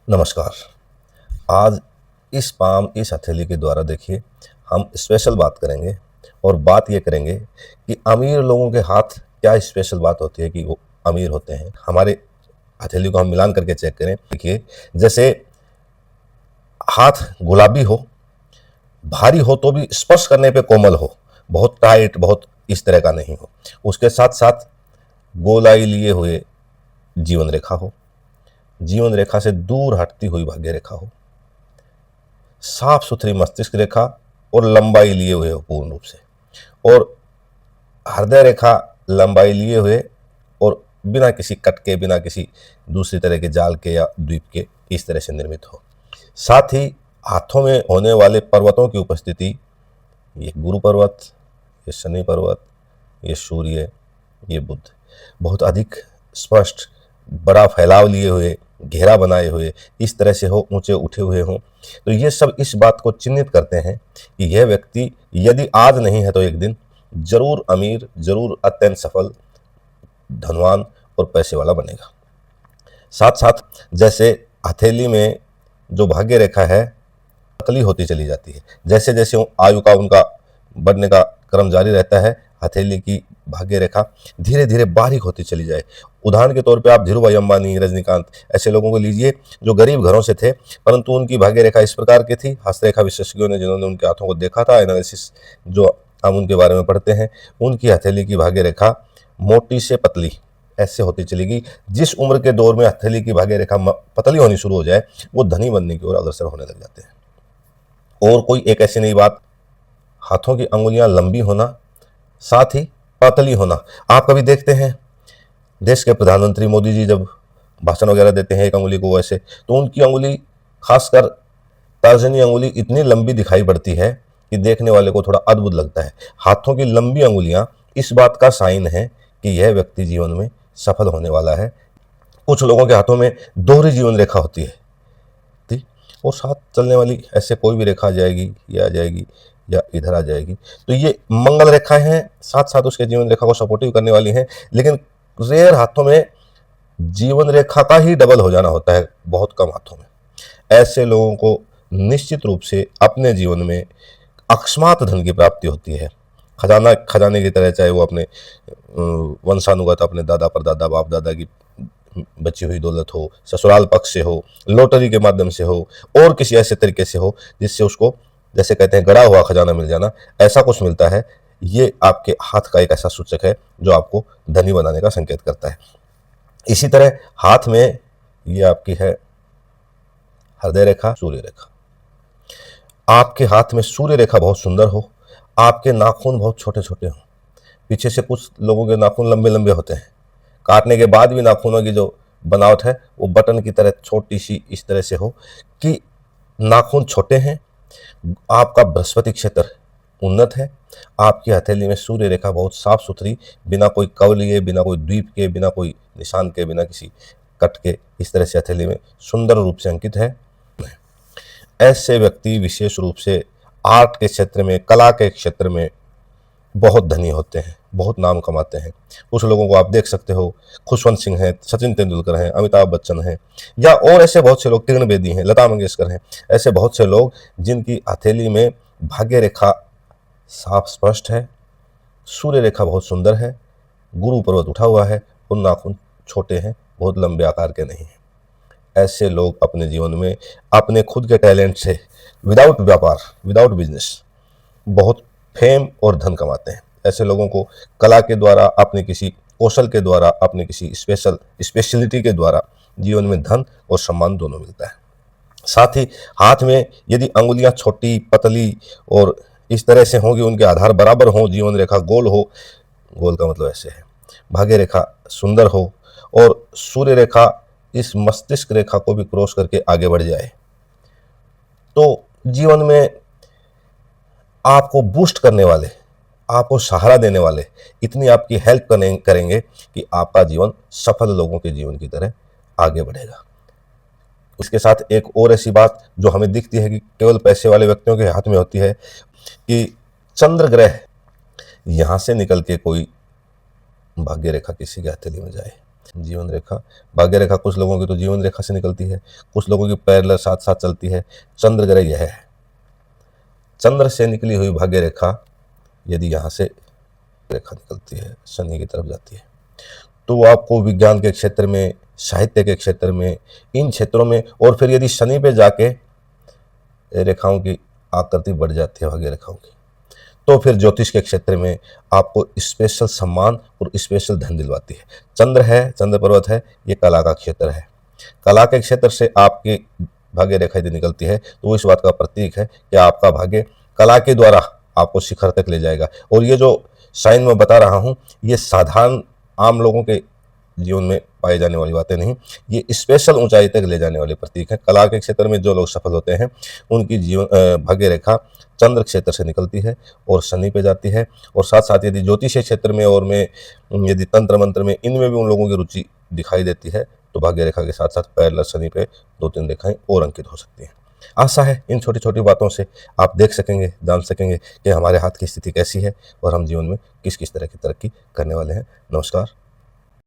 नमस्कार। आज इस हथेली के द्वारा देखिए हम स्पेशल बात करेंगे और बात ये करेंगे कि अमीर लोगों के हाथ क्या स्पेशल बात होती है कि वो अमीर होते हैं। हमारे हथेली को हम मिलान करके चेक करें, देखिए जैसे हाथ गुलाबी हो, भारी हो तो भी स्पर्श करने पे कोमल हो, बहुत टाइट बहुत इस तरह का नहीं हो। उसके साथ साथ गोलाई लिए हुए जीवन रेखा हो, जीवन रेखा से दूर हटती हुई भाग्य रेखा हो, साफ सुथरी मस्तिष्क रेखा और लंबाई लिए हुए हो पूर्ण रूप से, और हृदय रेखा लंबाई लिए हुए और बिना किसी कट के, बिना किसी दूसरी तरह के जाल के या द्वीप के इस तरह से निर्मित हो। साथ ही हाथों में होने वाले पर्वतों की उपस्थिति, ये गुरु पर्वत, ये शनि पर्वत, ये सूर्य, ये बुध, बहुत अधिक स्पष्ट, बड़ा फैलाव लिए हुए, घेरा बनाए हुए इस तरह से हो, ऊंचे उठे हुए हों, तो ये सब इस बात को चिन्हित करते हैं कि यह व्यक्ति यदि आज नहीं है तो एक दिन जरूर अमीर, जरूर अत्यंत सफल, धनवान और पैसे वाला बनेगा। साथ साथ जैसे हथेली में जो भाग्य रेखा है पतली होती चली जाती है, जैसे जैसे आयु का उनका बढ़ने का क्रम जारी रहता है, हथेली की भाग्य रेखा धीरे धीरे बारीक होती चली जाए। उदाहरण के तौर पे आप धीरू भाई अंबानी, रजनीकांत, ऐसे लोगों को लीजिए जो गरीब घरों से थे, परंतु उनकी भाग्य रेखा इस प्रकार की थी। हस्तरेखा विशेषज्ञों ने जिन्होंने उनके हाथों को देखा था, एनालिसिस जो हम उनके बारे में पढ़ते हैं, उनकी हथेली की भाग्य रेखा मोटी से पतली ऐसे होती चलेगी। जिस उम्र के दौर में हथेली की भाग्य रेखा पतली होनी शुरू हो जाए, वो धनी बनने की ओर अग्रसर होने लग जाते हैं। और कोई एक ऐसी नई बात, हाथों की अंगुलियां लंबी होना, साथ ही पतली होना। आप कभी देखते हैं देश के प्रधानमंत्री मोदी जी जब भाषण वगैरह देते हैं एक अंगुली को वैसे, तो उनकी अंगुली, खासकर तर्जनी अंगुली इतनी लंबी दिखाई पड़ती है कि देखने वाले को थोड़ा अद्भुत लगता है। हाथों की लंबी अंगुलियां इस बात का साइन है कि यह व्यक्ति जीवन में सफल होने वाला है। कुछ लोगों के हाथों में दोहरी जीवन रेखा होती है, ठीक, और साथ चलने वाली ऐसे कोई भी रेखा आ जाएगी, ये आ जाएगी या इधर आ जाएगी, तो ये मंगल रेखा हैं, साथ साथ उसके जीवन रेखा को सपोर्टिव करने वाली हैं। लेकिन रेयर हाथों में जीवन रेखा का ही डबल हो जाना होता है, बहुत कम हाथों में। ऐसे लोगों को निश्चित रूप से अपने जीवन में अकस्मात धन की प्राप्ति होती है। खजाना खजाने की तरह, चाहे वो अपने वंशानुगत अपने दादा परदादा बाप दादा की बची हुई दौलत हो, ससुराल पक्ष से हो, लॉटरी के माध्यम से हो, और किसी ऐसे तरीके से हो जिससे उसको, जैसे कहते हैं, गड़ा हुआ खजाना मिल जाना, ऐसा कुछ मिलता है। ये आपके हाथ का एक ऐसा सूचक है जो आपको धनी बनाने का संकेत करता है। इसी तरह हाथ में ये आपकी है हृदय रेखा, सूर्य रेखा। आपके हाथ में सूर्य रेखा बहुत सुंदर हो, आपके नाखून बहुत छोटे छोटे हों, पीछे से कुछ लोगों के नाखून लंबे लंबे होते हैं, काटने के बाद भी नाखूनों की जो बनावट है वो बटन की तरह छोटी सी इस तरह से हो कि नाखून छोटे हैं, आपका बृहस्पति क्षेत्र उन्नत है, आपकी हथेली में सूर्य रेखा बहुत साफ सुथरी, बिना कोई कव लिए, बिना कोई द्वीप के, बिना कोई निशान के, बिना किसी कट के, इस तरह से हथेली में सुंदर रूप से अंकित है। ऐसे व्यक्ति विशेष रूप से आर्ट के क्षेत्र में, कला के क्षेत्र में बहुत धनी होते हैं, बहुत नाम कमाते हैं। कुछ लोगों को आप देख सकते हो, खुशवंत सिंह हैं, सचिन तेंदुलकर हैं, अमिताभ बच्चन हैं, या और ऐसे बहुत से लोग, किरण बेदी हैं, लता मंगेशकर हैं, ऐसे बहुत से लोग जिनकी हथेली में भाग्य रेखा साफ स्पष्ट है, सूर्य रेखा बहुत सुंदर है, गुरु पर्वत उठा हुआ है, और नाखून छोटे हैं, बहुत लंबे आकार के नहीं हैं। ऐसे लोग अपने जीवन में अपने खुद के टैलेंट से, विदाउट व्यापार, विदाउट बिजनेस, बहुत फेम और धन कमाते हैं। ऐसे लोगों को कला के द्वारा, अपने किसी कौशल के द्वारा, अपने किसी स्पेशलिटी के द्वारा जीवन में धन और सम्मान दोनों मिलता है। साथ ही हाथ में यदि अंगुलियां छोटी पतली और इस तरह से होंगी, उनके आधार बराबर हों, जीवन रेखा गोल हो, गोल का मतलब ऐसे है, भाग्य रेखा सुंदर हो, और सूर्य रेखा इस मस्तिष्क रेखा को भी क्रॉस करके आगे बढ़ जाए, तो जीवन में आपको बूस्ट करने वाले, आपको सहारा देने वाले इतनी आपकी हेल्प करेंगे कि आपका जीवन सफल लोगों के जीवन की तरह आगे बढ़ेगा। उसके साथ एक और ऐसी बात जो हमें दिखती है कि केवल पैसे वाले व्यक्तियों के हाथ में होती है, कि चंद्र ग्रह यहां से निकल के कोई भाग्य रेखा किसी के हथेली में जाए, जीवन रेखा, भाग्य रेखा कुछ लोगों की तो जीवन रेखा से निकलती है, कुछ लोगों की पैरेलल साथ साथ चलती है। चंद्र ग्रह यह है, चंद्र से निकली हुई भाग्य रेखा यदि यहाँ से रेखा निकलती है, शनि की तरफ जाती है, तो वो आपको विज्ञान के क्षेत्र में, साहित्य के क्षेत्र में, इन क्षेत्रों में, और फिर यदि शनि पे जाके रेखाओं की आकृति बढ़ जाती है भाग्य रेखाओं की, तो फिर ज्योतिष के क्षेत्र में आपको स्पेशल सम्मान और स्पेशल धन दिलवाती है। चंद्र है, चंद्र पर्वत है, ये कला का क्षेत्र है। कला के क्षेत्र से आपकी भाग्य रेखा यदि निकलती है तो वो इस बात का प्रतीक है कि आपका भाग्य कला के द्वारा आपको शिखर तक ले जाएगा। और ये जो साइन मैं बता रहा हूँ, ये साधारण आम लोगों के जीवन में पाई जाने वाली बातें नहीं, ये स्पेशल ऊंचाई तक ले जाने वाले प्रतीक हैं। कला के क्षेत्र में जो लोग सफल होते हैं उनकी जीवन भाग्य रेखा चंद्र क्षेत्र से निकलती है और शनि पे जाती है। और साथ साथ यदि ज्योतिष क्षेत्र में और में यदि तंत्र मंत्र में, इनमें भी उन लोगों की रुचि दिखाई देती है तो भाग्य रेखा के साथ साथ पैरेलल शनि पे 2-3 रेखाएं और अंकित हो सकती हैं। आशा है इन छोटी छोटी बातों से आप देख सकेंगे, जान सकेंगे कि हमारे हाथ की स्थिति कैसी है और हम जीवन में किस किस तरह की तरक्की करने वाले हैं। नमस्कार।